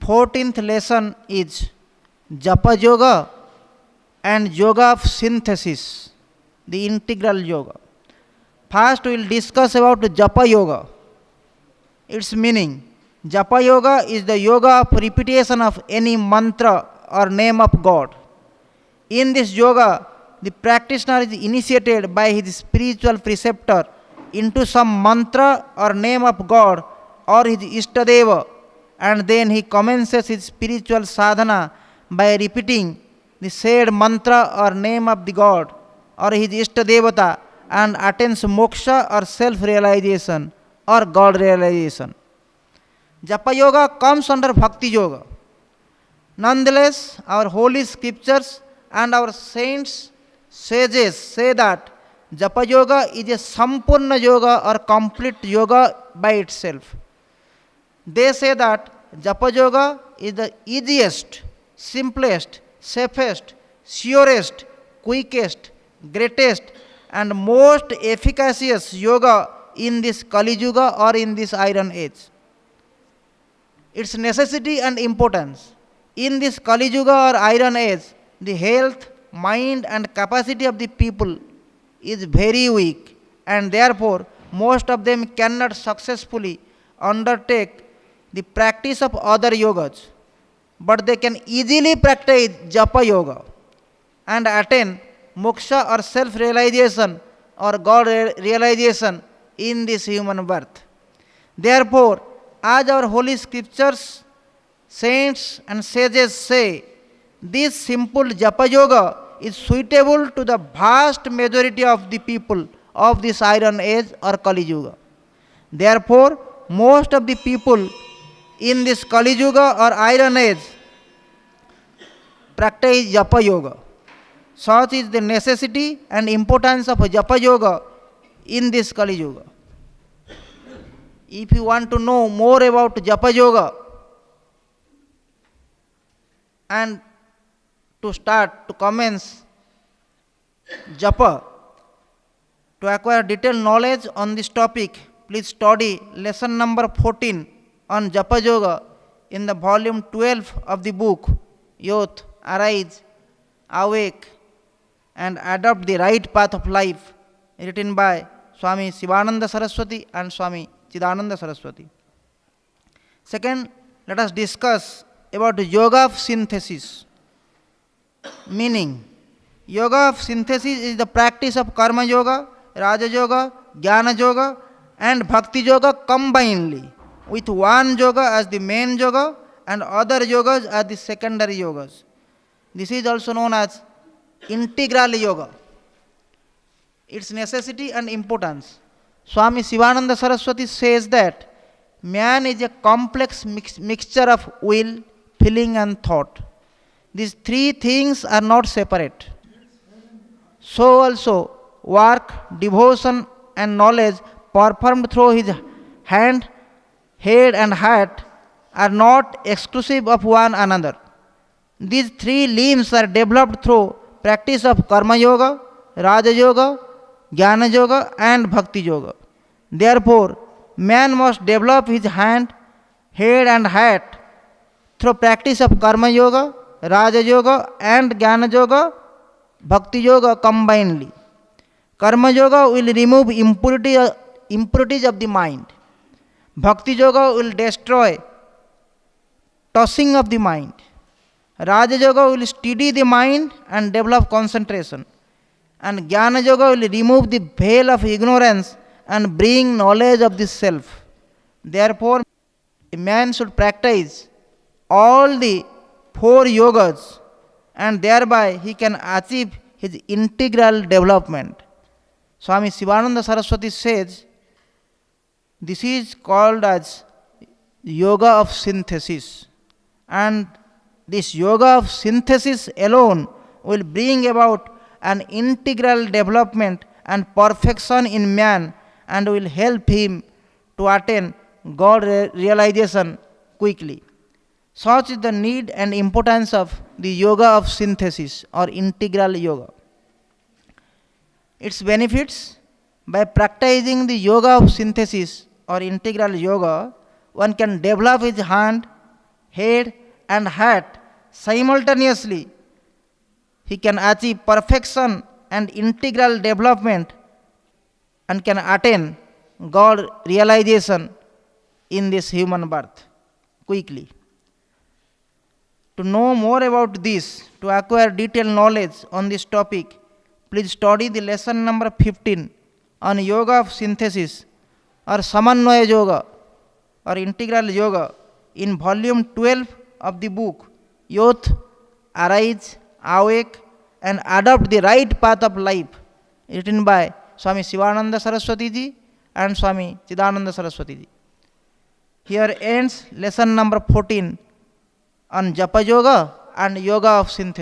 14th lesson is Japa Yoga and Yoga of Synthesis, the integral yoga. First, we will discuss about Japa Yoga, its meaning. Japa Yoga is the yoga of repetition of any mantra or name of God. In this yoga, the practitioner is initiated by his spiritual preceptor into some mantra or name of God or his Ishtadeva, and then he commences his spiritual sadhana by repeating the said mantra or name of the God or his Ishtadevata and attains moksha or self-realization or God realization. Japa Yoga comes under Bhakti Yoga. Nonetheless, our holy scriptures and our saints sages say that Japa Yoga is a Sampurna Yoga or complete yoga by itself. They say that Japa Yoga is the easiest, simplest, safest, surest, quickest, greatest and most efficacious yoga in this Kali Yuga or in this Iron Age. Its necessity and importance. In this Kali Yuga or Iron Age, the health, mind and capacity of the people is very weak, and therefore most of them cannot successfully undertake the practice of other yogas, but they can easily practice Japa Yoga and attain moksha or self-realization or God realization in this human birth. Therefore, as our holy scriptures, saints and sages say, this simple Japa Yoga is suitable to the vast majority of the people of this Iron Age or Kali Yuga. Therefore, most of the people in this Kali Yuga or Iron Age practice Japa Yoga. Such is the necessity and importance of Japa Yoga in this Kali Yuga. If you want to know more about Japa Yoga and to commence Japa, to acquire detailed knowledge on this topic, please study lesson number 14 on Japa Yoga in the volume 12 of the book Youth, Arise, Awake and Adopt the Right Path of Life, written by Swami Sivananda Saraswati and Swami Chidananda Saraswati. Second, let us discuss about the Yoga of Synthesis. Meaning, Yoga of Synthesis is the practice of Karma Yoga, Raja Yoga, Jnana Yoga and Bhakti Yoga combinedly, with one yoga as the main yoga and other yogas as the secondary yogas. This is also known as integral yoga. Its necessity and importance. Swami Sivananda Saraswati says that man is a complex mixture of will, feeling and thought. These three things are not separate. So also work, devotion and knowledge performed through his hand, head and heart are not exclusive of one another. These three limbs are developed through practice of Karma Yoga, Raja Yoga, Jnana Yoga and Bhakti Yoga. Therefore, man must develop his hand, head and heart through practice of Karma Yoga, Raja Yoga and Jnana Yoga, Bhakti Yoga combinedly. Karma Yoga will remove impurities of the mind. Bhakti Yoga will destroy tossing of the mind. Raja Yoga will steady the mind and develop concentration. And Jnana Yoga will remove the veil of ignorance and bring knowledge of the self. Therefore, a man should practice all the four yogas and thereby he can achieve his integral development. Swami Sivananda Saraswati says, this is called as Yoga of Synthesis, and this Yoga of Synthesis alone will bring about an integral development and perfection in man and will help him to attain God realization quickly. Such is the need and importance of the Yoga of Synthesis or integral yoga. Its benefits: by practicing the Yoga of Synthesis or integral yoga, one can develop his hand, head and heart simultaneously, he can achieve perfection and integral development and can attain God realization in this human birth quickly. To know more about this, to acquire detailed knowledge on this topic, please study the lesson number 15 on yoga of synthesis or Samanvaya Yoga or integral yoga in volume 12 of the book Youth, Arise, Awake and Adopt the Right Path of Life, written by Swami Sivananda Saraswati ji and Swami Chidananda Saraswati ji. Here ends lesson number 14 on Japa Yoga and Yoga of Synthesis.